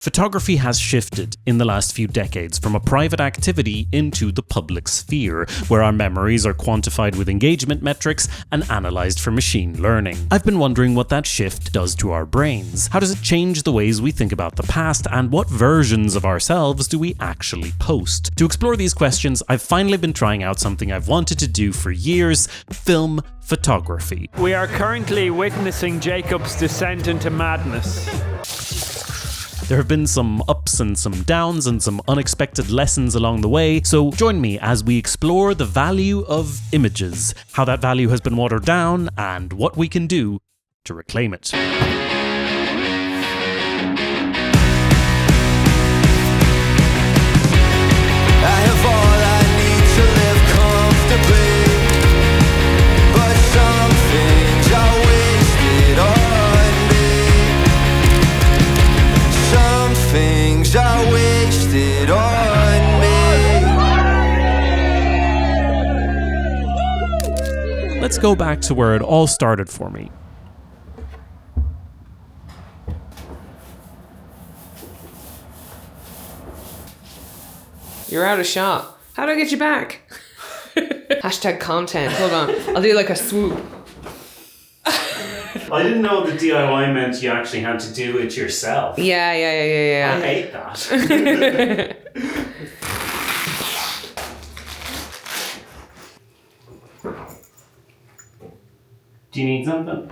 Photography has shifted in the last few decades from a private activity into the public sphere, where our memories are quantified with engagement metrics and analysed for machine learning. I've been wondering what that shift does to our brains. How does it change the ways we think about the past, and what versions of ourselves do we actually post? To explore these questions, I've finally been trying out something I've wanted to do for years: film photography. We are currently witnessing Jacob's descent into madness. There have been some ups and some downs and some unexpected lessons along the way, so join me as we explore the value of images, how that value has been watered down, and what we can do to reclaim it. I have all I need to live comfortably, but some things are wasted on me. Some things are wasted on me. Let's go back to where it all started for me. You're out of shot. How do I get you back? Hashtag content. Hold on. I'll do like a swoop. I didn't know the DIY meant you actually had to do it yourself. Yeah. I hate that. Do you need something?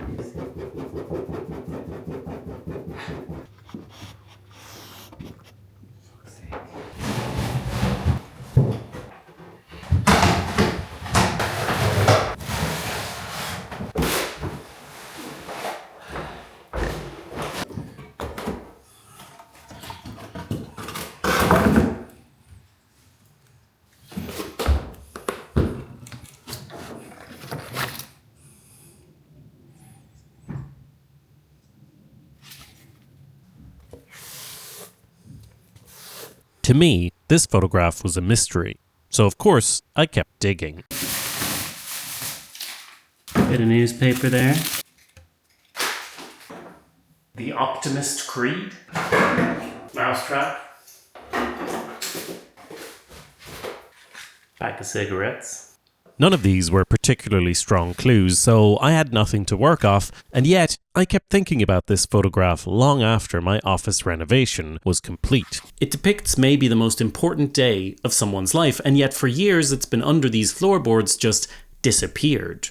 To me, this photograph was a mystery, so of course I kept digging. Bit of newspaper there. The Optimist Creed. Mousetrap. Pack of cigarettes. None of these were particularly strong clues, so I had nothing to work off, and yet I kept thinking about this photograph long after my office renovation was complete. It depicts maybe the most important day of someone's life, and yet for years it's been under these floorboards, just disappeared.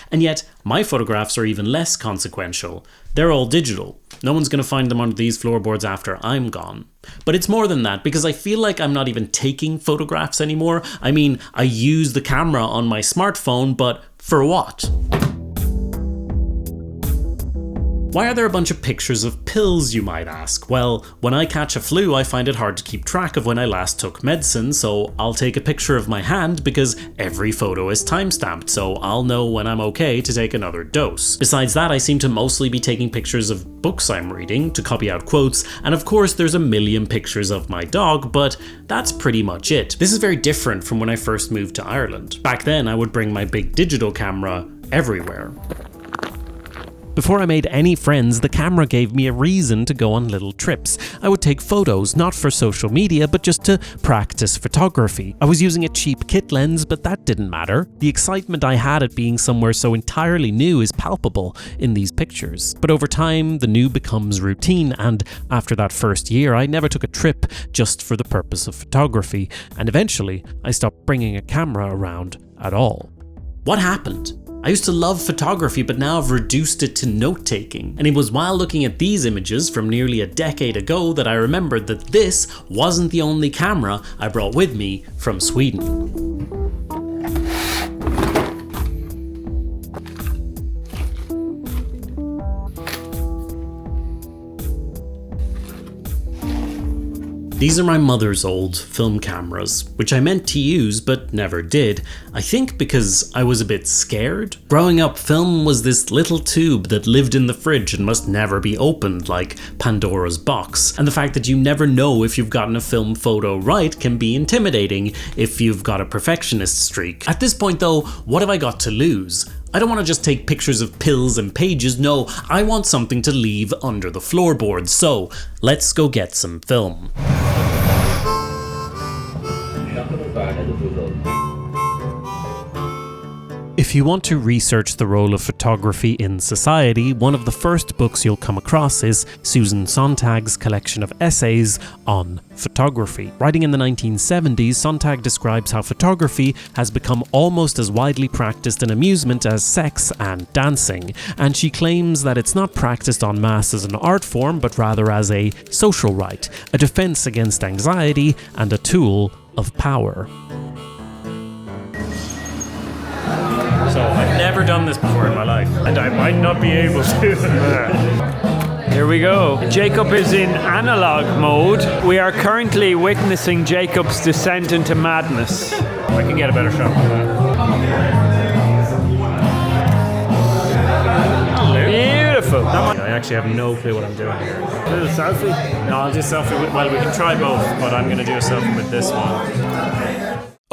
And yet, my photographs are even less consequential. They're all digital. No one's going to find them under these floorboards after I'm gone. But it's more than that, because I feel like I'm not even taking photographs anymore. I mean, I use the camera on my smartphone, but for what? Why are there a bunch of pictures of pills, you might ask? Well, when I catch a flu, I find it hard to keep track of when I last took medicine, so I'll take a picture of my hand because every photo is timestamped, so I'll know when I'm okay to take another dose. Besides that, I seem to mostly be taking pictures of books I'm reading to copy out quotes, and of course there's a million pictures of my dog, but that's pretty much it. This is very different from when I first moved to Ireland. Back then, I would bring my big digital camera everywhere. Before I made any friends, the camera gave me a reason to go on little trips. I would take photos, not for social media, but just to practice photography. I was using a cheap kit lens, but that didn't matter. The excitement I had at being somewhere so entirely new is palpable in these pictures. But over time, the new becomes routine, and after that first year, I never took a trip just for the purpose of photography, and eventually, I stopped bringing a camera around at all. What happened? I used to love photography, but now I've reduced it to note-taking. And it was while looking at these images from nearly a decade ago that I remembered that this wasn't the only camera I brought with me from Sweden. These are my mother's old film cameras, which I meant to use but never did, I think because I was a bit scared. Growing up, film was this little tube that lived in the fridge and must never be opened, like Pandora's box. And the fact that you never know if you've gotten a film photo right can be intimidating if you've got a perfectionist streak. At this point though, what have I got to lose? I don't want to just take pictures of pills and pages, no, I want something to leave under the floorboards, so let's go get some film. If you want to research the role of photography in society, one of the first books you'll come across is Susan Sontag's collection of essays on photography. Writing in the 1970s, Sontag describes how photography has become almost as widely practiced in amusement as sex and dancing, and she claims that it's not practiced en masse as an art form, but rather as a social right, a defense against anxiety, and a tool of power. So I've never done this before in my life, and I might not be able to. Here we go. Jacob is in analog mode. We are currently witnessing Jacob's descent into madness. I can get a better shot than that. Beautiful. I actually have no clue what I'm doing here. A little selfie? No, I'll do selfie with, well, we can try both, but I'm going to do a selfie with this one.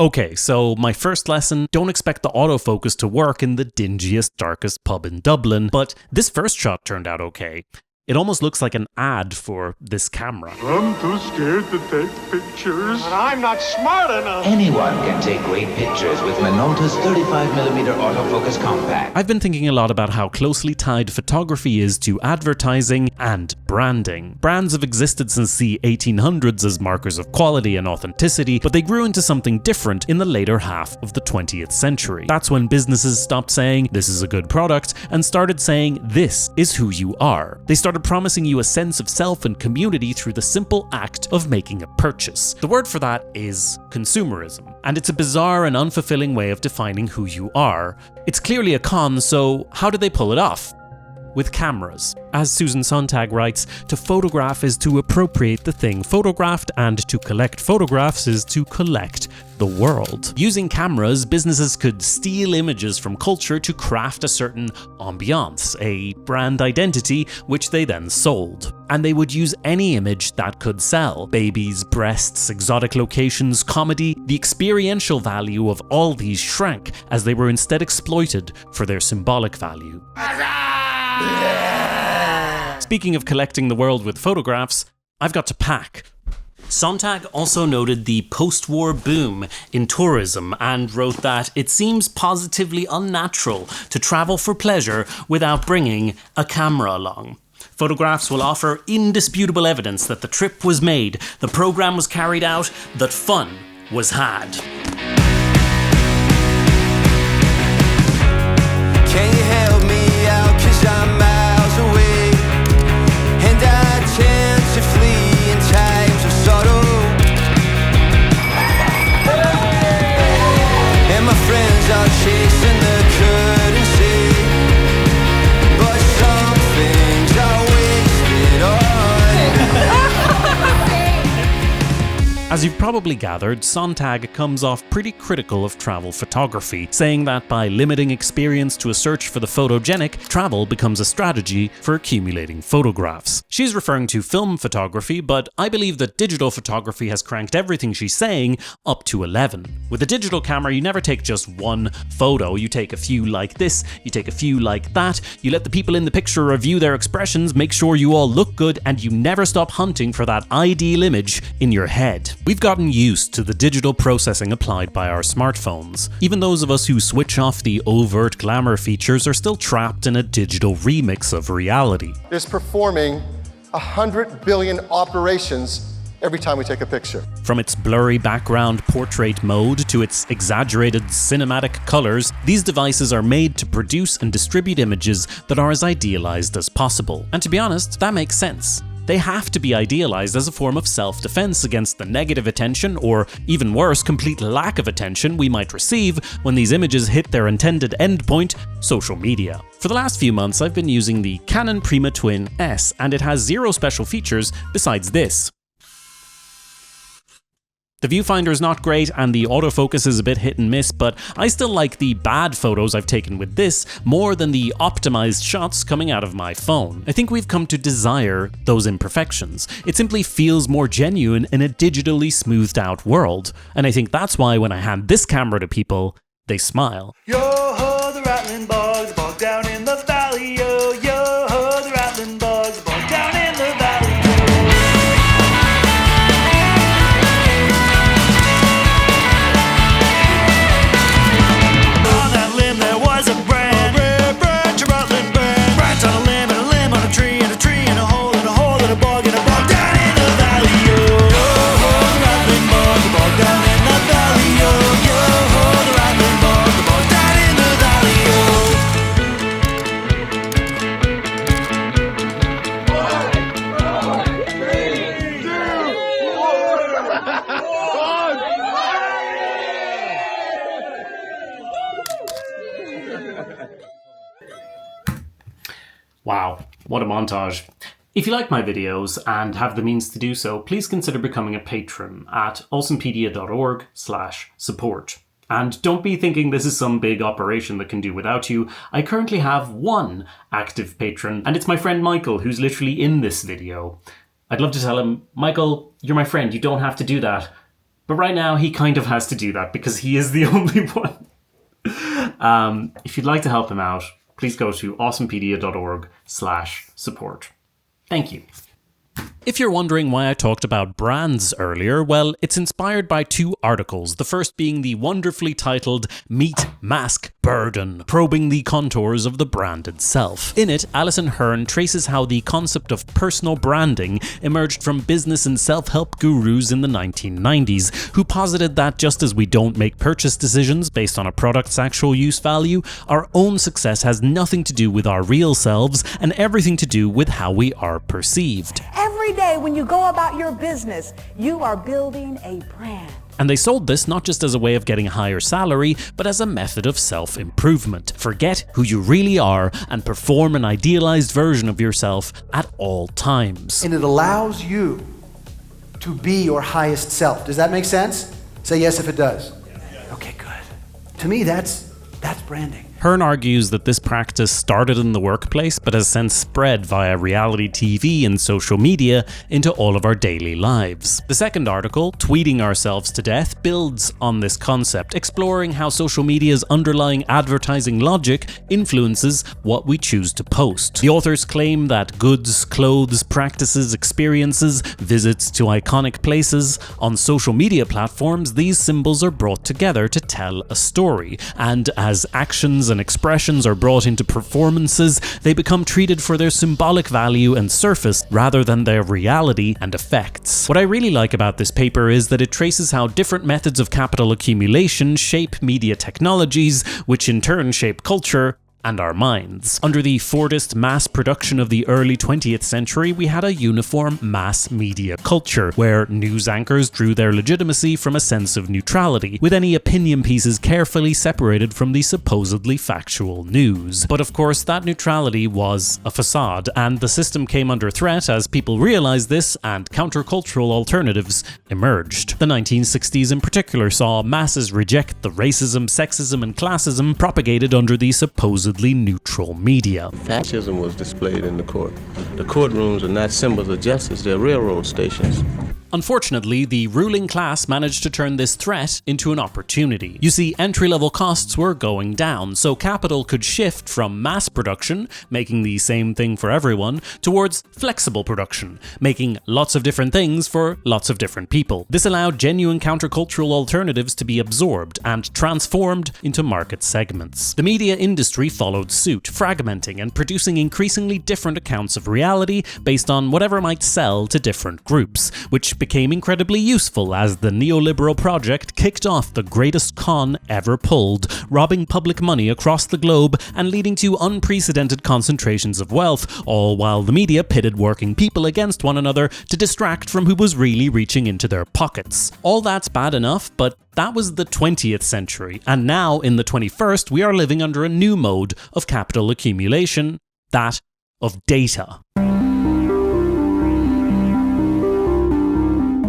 Okay, so my first lesson, don't expect the autofocus to work in the dingiest, darkest pub in Dublin, but this first shot turned out okay. It almost looks like an ad for this camera. I'm too scared to take pictures. But I'm not smart enough. Anyone can take great pictures with Minolta's 35mm autofocus compact. I've been thinking a lot about how closely tied photography is to advertising and branding. Brands have existed since the 1800s as markers of quality and authenticity, but they grew into something different in the later half of the 20th century. That's when businesses stopped saying, "This is a good product," and started saying, "This is who you are." They started promising you a sense of self and community through the simple act of making a purchase. The word for that is consumerism, and it's a bizarre and unfulfilling way of defining who you are. It's clearly a con, so how did they pull it off? With cameras. As Susan Sontag writes, to photograph is to appropriate the thing photographed, and to collect photographs is to collect the world. Using cameras, businesses could steal images from culture to craft a certain ambiance, a brand identity, which they then sold. And they would use any image that could sell. Babies, breasts, exotic locations, comedy. The experiential value of all these shrank as they were instead exploited for their symbolic value. Speaking of collecting the world with photographs, I've got to pack. Sontag also noted the post-war boom in tourism and wrote that it seems positively unnatural to travel for pleasure without bringing a camera along. Photographs will offer indisputable evidence that the trip was made, the program was carried out, that fun was had. Can you help me out, 'cause I'm miles away, and I tend to flee in times of sorrow, and my friends are chasing the currency, but some things are wasted on. As you've probably gathered, Sontag comes off pretty critical of travel photography, saying that by limiting experience to a search for the photogenic, travel becomes a strategy for accumulating photographs. She's referring to film photography, but I believe that digital photography has cranked everything she's saying up to 11. With a digital camera, you never take just one photo. You take a few like this, you take a few like that, you let the people in the picture review their expressions, make sure you all look good, and you never stop hunting for that ideal image in your head. We've gotten used to the digital processing applied by our smartphones. Even those of us who switch off the overt glamour features are still trapped in a digital remix of reality. Is performing 100 billion operations every time we take a picture. From its blurry background portrait mode to its exaggerated cinematic colors, these devices are made to produce and distribute images that are as idealized as possible. And to be honest, that makes sense. They have to be idealized as a form of self-defense against the negative attention, or even worse, complete lack of attention we might receive when these images hit their intended endpoint, social media. For the last few months, I've been using the Canon Prima Twin S, and it has zero special features besides this. The viewfinder is not great and the autofocus is a bit hit and miss, but I still like the bad photos I've taken with this more than the optimized shots coming out of my phone. I think we've come to desire those imperfections. It simply feels more genuine in a digitally smoothed out world, and I think that's why when I hand this camera to people, they smile. Yo-ho, the rattling bar. What a montage. If you like my videos and have the means to do so, please consider becoming a patron at awesomepedia.org/support. And don't be thinking this is some big operation that can do without you. I currently have one active patron, and it's my friend Michael, who's literally in this video. I'd love to tell him, Michael, you're my friend, you don't have to do that. But right now, he kind of has to do that because he is the only one. If you'd like to help him out, please go to awesomepedia.org/support. Thank you. If you're wondering why I talked about brands earlier, well, it's inspired by two articles, the first being the wonderfully titled Meet, Mask, Burden, probing the contours of the brand itself. In it, Alison Hearn traces how the concept of personal branding emerged from business and self-help gurus in the 1990s, who posited that just as we don't make purchase decisions based on a product's actual use value, our own success has nothing to do with our real selves and everything to do with how we are perceived. Every day when you go about your business, you are building a brand. And they sold this not just as a way of getting a higher salary, but as a method of self-improvement. Forget who you really are and perform an idealized version of yourself at all times. And it allows you to be your highest self. Does that make sense? Say yes if it does. Okay, good. To me, that's branding. Hearn argues that this practice started in the workplace but has since spread via reality TV and social media into all of our daily lives. The second article, Tweeting Ourselves to Death, builds on this concept, exploring how social media's underlying advertising logic influences what we choose to post. The authors claim that goods, clothes, practices, experiences, visits to iconic places, on social media platforms, these symbols are brought together to tell a story, and as actions and expressions are brought into performances, they become treated for their symbolic value and surface rather than their reality and effects. What I really like about this paper is that it traces how different methods of capital accumulation shape media technologies, which in turn shape culture and our minds. Under the Fordist mass production of the early 20th century, we had a uniform mass media culture, where news anchors drew their legitimacy from a sense of neutrality, with any opinion pieces carefully separated from the supposedly factual news. But of course, that neutrality was a facade, and the system came under threat as people realized this and countercultural alternatives emerged. The 1960s in particular saw masses reject the racism, sexism, and classism propagated under the supposedly neutral media. Fascism was displayed in the court. The courtrooms are not symbols of justice, they're railroad stations. Unfortunately, the ruling class managed to turn this threat into an opportunity. You see, entry-level costs were going down, so capital could shift from mass production, making the same thing for everyone, towards flexible production, making lots of different things for lots of different people. This allowed genuine countercultural alternatives to be absorbed and transformed into market segments. The media industry followed suit, fragmenting and producing increasingly different accounts of reality based on whatever might sell to different groups, which became incredibly useful as the neoliberal project kicked off the greatest con ever pulled, robbing public money across the globe and leading to unprecedented concentrations of wealth, all while the media pitted working people against one another to distract from who was really reaching into their pockets. All that's bad enough, but that was the 20th century, and now in the 21st we are living under a new mode of capital accumulation, that of data.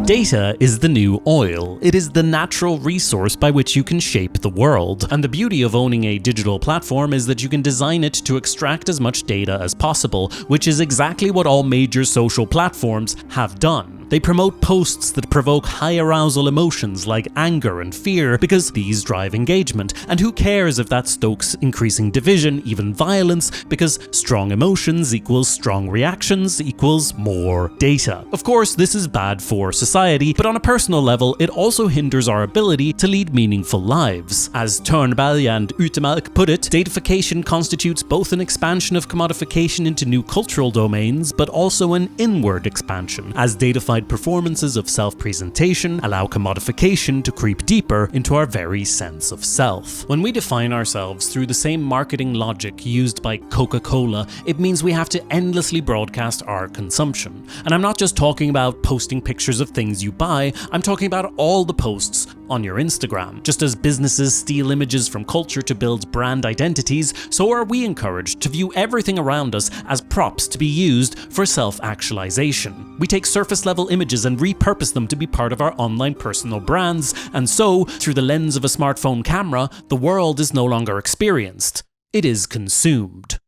Data is the new oil. It is the natural resource by which you can shape the world. And the beauty of owning a digital platform is that you can design it to extract as much data as possible, which is exactly what all major social platforms have done. They promote posts that provoke high arousal emotions like anger and fear because these drive engagement. And who cares if that stokes increasing division, even violence, because strong emotions equals strong reactions equals more data. Of course, this is bad for society, but on a personal level, it also hinders our ability to lead meaningful lives. As Turnberg and Utemark put it, datafication constitutes both an expansion of commodification into new cultural domains, but also an inward expansion, as datafied performances of self-presentation allow commodification to creep deeper into our very sense of self. When we define ourselves through the same marketing logic used by Coca-Cola, it means we have to endlessly broadcast our consumption. And I'm not just talking about posting pictures of things you buy, I'm talking about all the posts on your Instagram. Just as businesses steal images from culture to build brand identities, so are we encouraged to view everything around us as props to be used for self-actualization. We take surface-level images and repurpose them to be part of our online personal brands, and so, through the lens of a smartphone camera, the world is no longer experienced. It is consumed.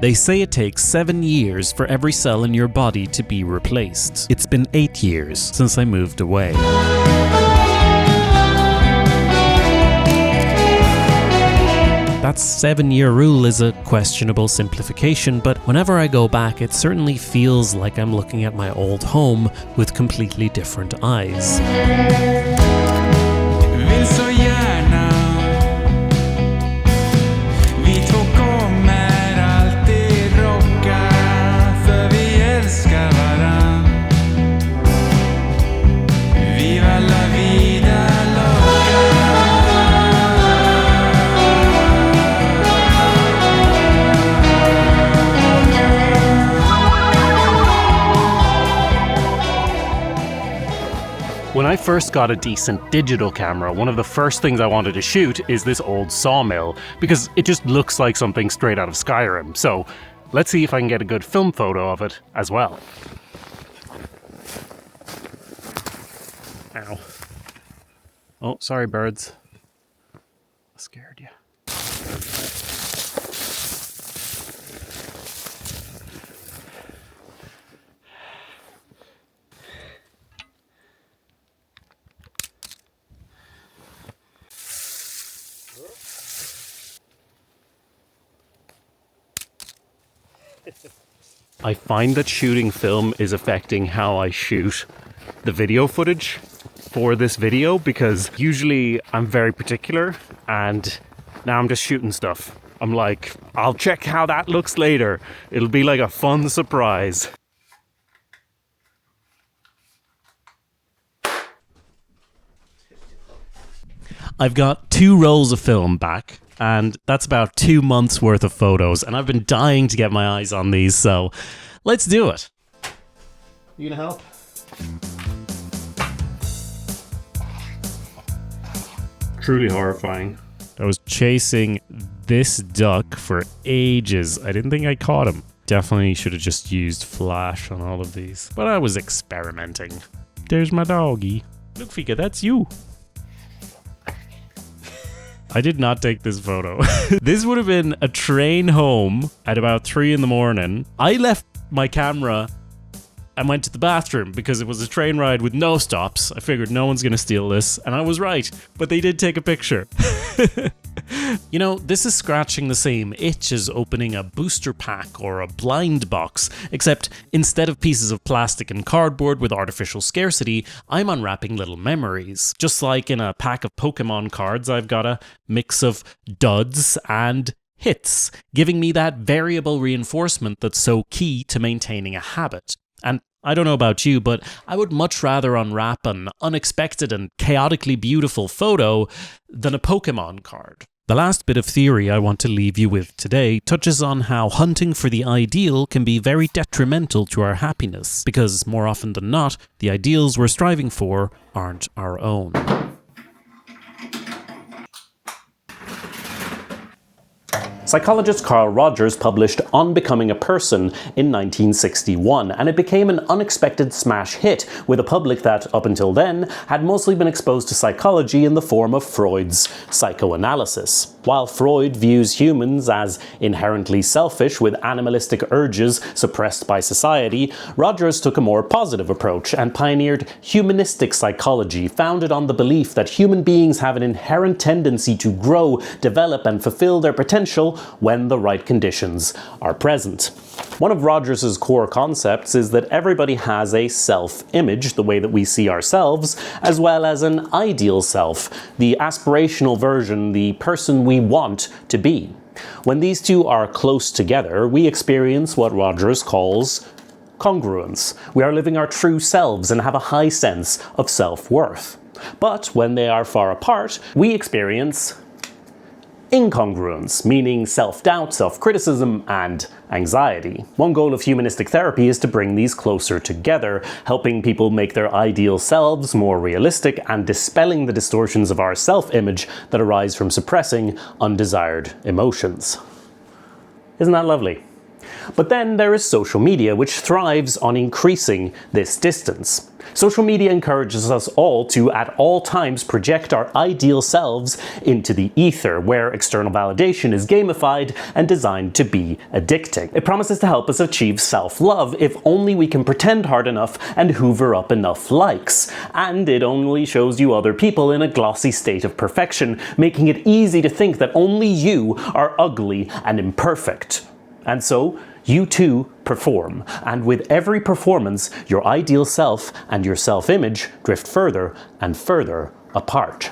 They say it takes 7 years for every cell in your body to be replaced. It's been 8 years since I moved away. That 7-year rule is a questionable simplification, but whenever I go back, it certainly feels like I'm looking at my old home with completely different eyes. Vill så gärna. Vi två kommer alltid rocka, för vi älskar varann. Viva la vida loca. When I first got a decent digital camera, one of the first things I wanted to shoot is this old sawmill, because it just looks like something straight out of Skyrim. So let's see if I can get a good film photo of it as well. Ow. Oh, sorry birds. I scared you. I find that shooting film is affecting how I shoot the video footage for this video, because usually I'm very particular and now I'm just shooting stuff. I'm like, I'll check how that looks later. It'll be like a fun surprise. I've got 2 rolls of film back, and that's about 2 months worth of photos, and I've been dying to get my eyes on these, so let's do it. You gonna help? Truly horrifying. I was chasing this duck for ages. I didn't think I caught him. Definitely should have just used flash on all of these, but I was experimenting. There's my doggy. Look, Fika, that's you. I did not take this photo. This would have been a train home at about 3 in the morning. I left my camera and went to the bathroom because it was a train ride with no stops. I figured no one's gonna steal this, and I was right, but they did take a picture. You know, this is scratching the same itch as opening a booster pack or a blind box, except instead of pieces of plastic and cardboard with artificial scarcity, I'm unwrapping little memories. Just like in a pack of Pokemon cards, I've got a mix of duds and hits, giving me that variable reinforcement that's so key to maintaining a habit. And I don't know about you, but I would much rather unwrap an unexpected and chaotically beautiful photo than a Pokemon card. The last bit of theory I want to leave you with today touches on how hunting for the ideal can be very detrimental to our happiness, because more often than not, the ideals we're striving for aren't our own. Psychologist Carl Rogers published On Becoming a Person in 1961, and it became an unexpected smash hit with a public that, up until then, had mostly been exposed to psychology in the form of Freud's psychoanalysis. While Freud views humans as inherently selfish with animalistic urges suppressed by society, Rogers took a more positive approach and pioneered humanistic psychology, founded on the belief that human beings have an inherent tendency to grow, develop, and fulfill their potential when the right conditions are present. One of Rogers' core concepts is that everybody has a self-image, the way that we see ourselves, as well as an ideal self, the aspirational version, the person we want to be. When these two are close together, we experience what Rogers calls congruence. We are living our true selves and have a high sense of self-worth. But when they are far apart, we experience incongruence, meaning self-doubt, self-criticism, and anxiety. One goal of humanistic therapy is to bring these closer together, helping people make their ideal selves more realistic and dispelling the distortions of our self-image that arise from suppressing undesired emotions. Isn't that lovely? But then there is social media, which thrives on increasing this distance. Social media encourages us all to, at all times, project our ideal selves into the ether, where external validation is gamified and designed to be addicting. It promises to help us achieve self-love if only we can pretend hard enough and hoover up enough likes. And it only shows you other people in a glossy state of perfection, making it easy to think that only you are ugly and imperfect. And so, you too perform, and with every performance, your ideal self and your self-image drift further and further apart.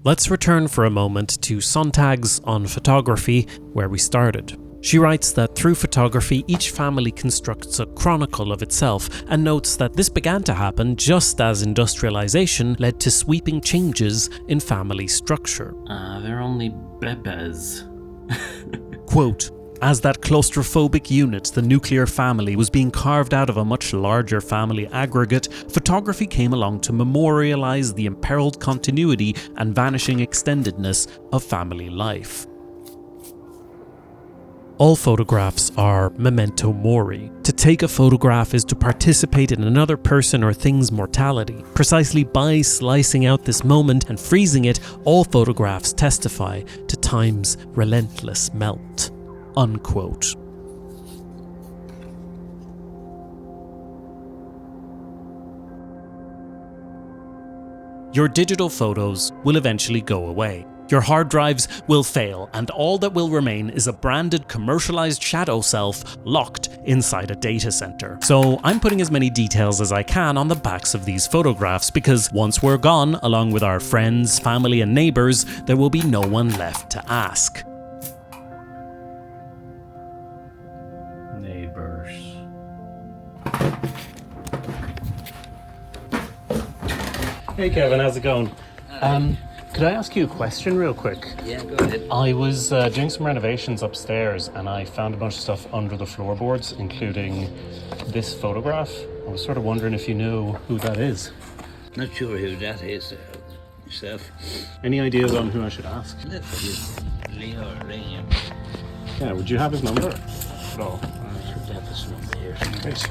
Let's return for a moment to Sontag's On Photography, where we started. She writes that through photography, each family constructs a chronicle of itself, and notes that this began to happen just as industrialization led to sweeping changes in family structure. They're only bebes. Quote, as that claustrophobic unit, the nuclear family, was being carved out of a much larger family aggregate, photography came along to memorialize the imperiled continuity and vanishing extendedness of family life. All photographs are memento mori. To take a photograph is to participate in another person or thing's mortality. Precisely by slicing out this moment and freezing it, all photographs testify to time's relentless melt. Unquote. Your digital photos will eventually go away. Your hard drives will fail, and all that will remain is a branded, commercialized shadow self locked inside a data center. So I'm putting as many details as I can on the backs of these photographs, because once we're gone, along with our friends, family, and neighbors, there will be no one left to ask. Neighbors. Hey Kevin, how's it going? Could I ask you a question real quick? Yeah, go ahead. I was doing some renovations upstairs and I found a bunch of stuff under the floorboards, including this photograph. I was sort of wondering if you know who that is. Not sure who that is yourself. Any ideas on who I should ask? That's Leo or Liam. Yeah, would you have his number at all? I should have this number here. Great.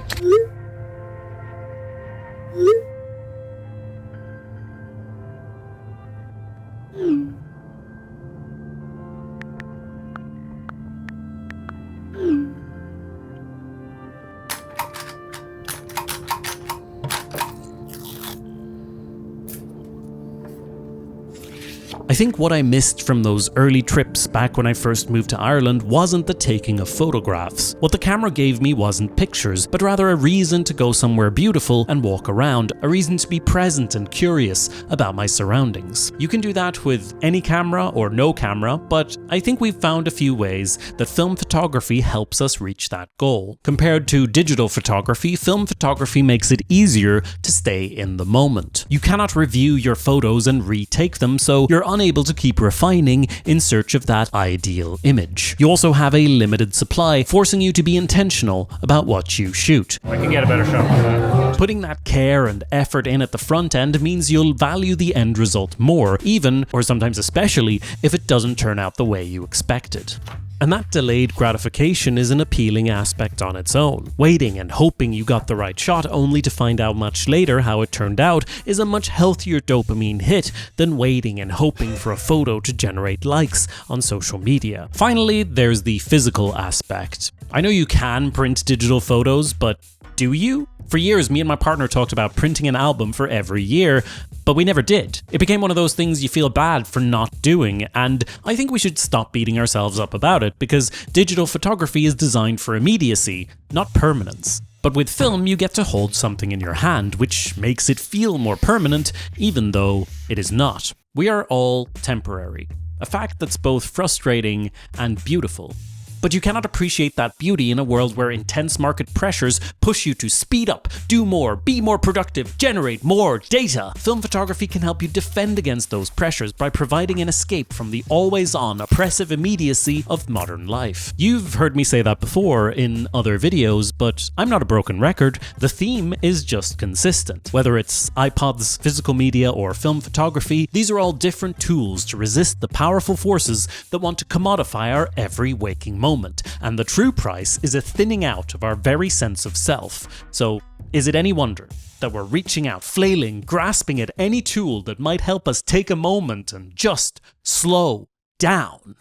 I think what I missed from those early trips back when I first moved to Ireland wasn't the taking of photographs. What the camera gave me wasn't pictures, but rather a reason to go somewhere beautiful and walk around, a reason to be present and curious about my surroundings. You can do that with any camera or no camera, but I think we've found a few ways that film photography helps us reach that goal. Compared to digital photography, film photography makes it easier to stay in the moment. You cannot review your photos and retake them, so you're unable to keep refining in search of that ideal image. You also have a limited supply, forcing you to be intentional about what you shoot. I can get a better shot of that. Putting that care and effort in at the front end means you'll value the end result more, even, or sometimes especially, if it doesn't turn out the way you expected. And that delayed gratification is an appealing aspect on its own. Waiting and hoping you got the right shot only to find out much later how it turned out is a much healthier dopamine hit than waiting and hoping for a photo to generate likes on social media. Finally, there's the physical aspect. I know you can print digital photos, but do you? For years, me and my partner talked about printing an album for every year, but we never did. It became one of those things you feel bad for not doing, and I think we should stop beating ourselves up about it, because digital photography is designed for immediacy, not permanence. But with film, you get to hold something in your hand, which makes it feel more permanent, even though it is not. We are all temporary, a fact that's both frustrating and beautiful. But you cannot appreciate that beauty in a world where intense market pressures push you to speed up, do more, be more productive, generate more data. Film photography can help you defend against those pressures by providing an escape from the always-on, oppressive immediacy of modern life. You've heard me say that before in other videos, but I'm not a broken record. The theme is just consistent. Whether it's iPods, physical media, or film photography, these are all different tools to resist the powerful forces that want to commodify our every waking moment. And the true price is a thinning out of our very sense of self. So, is it any wonder that we're reaching out, flailing, grasping at any tool that might help us take a moment and just slow down?